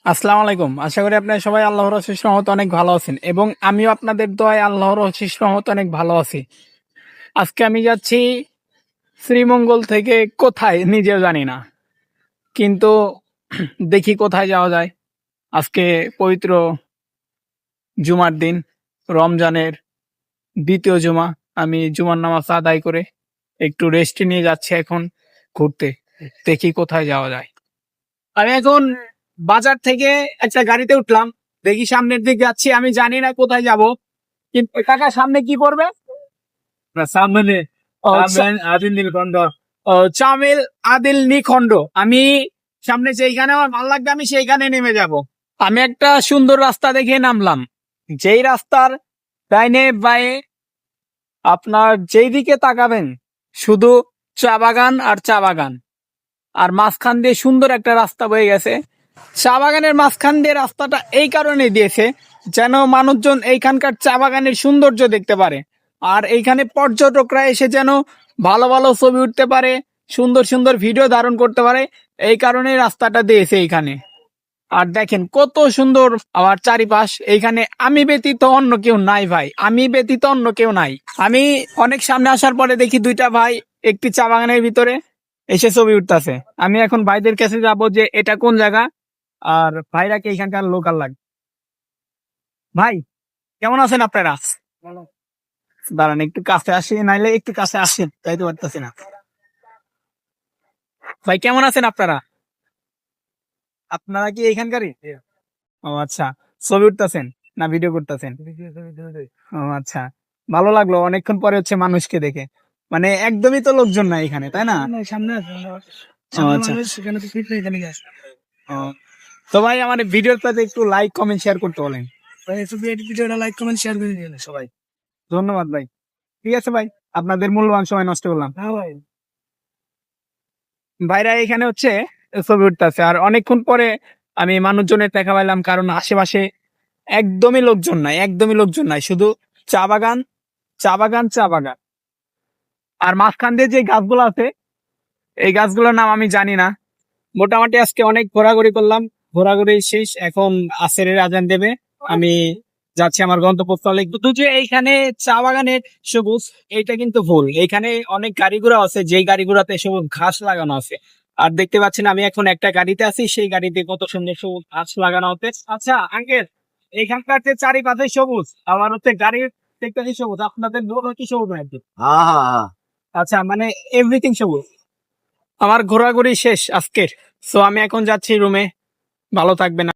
আসসালামু আলাইকুম। আশা করি আপনারা সবাই আল্লাহর অশেষ রহমতে অনেক ভালো আছেন এবং আমিও আপনাদের দোয়ায় আল্লাহর অশেষ রহমতে অনেক ভালো আছি। আজকে আমি যাচ্ছি শ্রীমঙ্গল থেকে কোথায় নিজেও জানি না। কিন্তু দেখি কোথায় যাওয়া যায়। আজকে পবিত্র জুমার দিন, রমজানের দ্বিতীয় জুমা। আমি জুমার নামাজ আদায় করে একটু রেস্ট নিয়ে যাচ্ছি এখন ঘুরতে। দেখি কোথায় যাওয়া যায়। আমি এখন বাজার থেকে একটা গাড়িতে উঠলাম, দেখি সামনের দিকে যাচ্ছি, আমি জানি না কোথায় যাব। কিন্তু কাকা সামনে কি পড়বে? সামনে ও, সামনে আদিল নীলকণ্ঠ। চামেল আদিল নিখন্ড। আমি সামনে যেইখানে আমার ভালো লাগবে আমি সেইখানে নেমে যাব। আমি একটা সুন্দর রাস্তা দেখে নামলাম, যেই রাস্তার ডাইনে বাঁয়ে আপনার যেই দিকে তাকাবেন শুধু চা বাগান আর চা বাগান, আর মাঝখান দিয়ে সুন্দর একটা রাস্তা বয়ে গেছে। চা বাগানের মাঝখান দিয়ে রাস্তাটা এই কারণে দিয়েছে যেন মানুষজন এইখানকার চা বাগানের সৌন্দর্য দেখতে পারে, আর এইখানে পর্যটকরা এসে যেন ভালো ভালো ছবি উঠতে পারে, সুন্দর সুন্দর ভিডিও ধারণ করতে পারে। এই কারণে রাস্তাটা দিয়েছে এইখানে। আর দেখেন কত সুন্দর আমার চারিপাশ। এইখানে আমি ব্যতীত অন্য কেউ নাই ভাই, আমি ব্যতীত অন্য কেউ নাই। আমি অনেক সামনে আসার পরে দেখি দুইটা ভাই একটি চা বাগানের ভিতরে এসে ছবি উঠতেছে। আমি এখন ভাইদের কাছে যাব যে এটা কোন জায়গা, আর ভাইরা কি এখানকার লোকাল লাগে। ভাই কেমন আছেন আপনারা? দাঁড়ান একটু কাছে আসি, নাইলে একটু কাছে আসেন, যাইতে পারতেছি না। ভাই কেমন আছেন আপনারা? আপনারা কি এখানকারই? ও আচ্ছা, ছবি উঠতেছেন না ভিডিও করতেছেন? ও আচ্ছা, ভালো লাগলো অনেকক্ষণ পরে হচ্ছে মানুষকে দেখে। মানে একদমই তো লোকজন নাই এখানে, তাই না? সামনে ও আচ্ছা। সেখানে তো ফিট এখানে গেছে। ও, তো ভাই আমার ভিডিওটাতে একটু লাইক কমেন্ট শেয়ার করতে বলেন। ভিডিওটা লাইক কমেন্ট শেয়ার করে দিলেন সবাই। ধন্যবাদ ভাই। ঠিক আছে ভাই, আপনাদের মূল্যবান সময় নষ্ট করলাম। হ্যাঁ ভাই। ভাইরা এখানে হচ্ছে ছবি উঠতেছে, আর অনেকক্ষণ পরে আমি মানুষজনের দেখা পাইলাম, কারণ আশেপাশে একদমই লোকজন নাই, একদমই লোকজন নাই, শুধু চা বাগান, চা বাগান, চা বাগান। আর মাঝখান দিয়ে যে গাছগুলো আছে এই গাছগুলোর নাম আমি জানি না। মোটামুটি আজকে অনেক ঘোরাঘুরি করলাম, ঘোরাঘুরি শেষ, এখন আসরের আজান দেবে। আমি যাচ্ছি আমার গন্তব্যস্থলে। কিন্তু যে এইখানে চা বাগানের সবুজ, এইটা কিন্তু ভুল। এইখানে অনেক গাড়ি ঘোড়া আছে, যেই গাড়ি ঘোড়াতে সবুজ ঘাস লাগানো আছে। আর দেখতে পাচ্ছেন আমি এখন একটা গাড়িতে আছি, সেই গাড়িতে কত সুন্দর সবুজ ঘাস লাগানো হচ্ছে। আচ্ছা আঙ্কেল, এইখানকার যে চারিপাশে সবুজ, আমার হচ্ছে গাড়ির দেখতেছি সবুজ, আপনাদের রোড কি সবুজ নাকি? আচ্ছা, মানে এভরিথিং সবুজ। আমার ঘোরাঘুরি শেষ আজকের। সো আমি এখন যাচ্ছি রুমে। ভালো থাকবেন।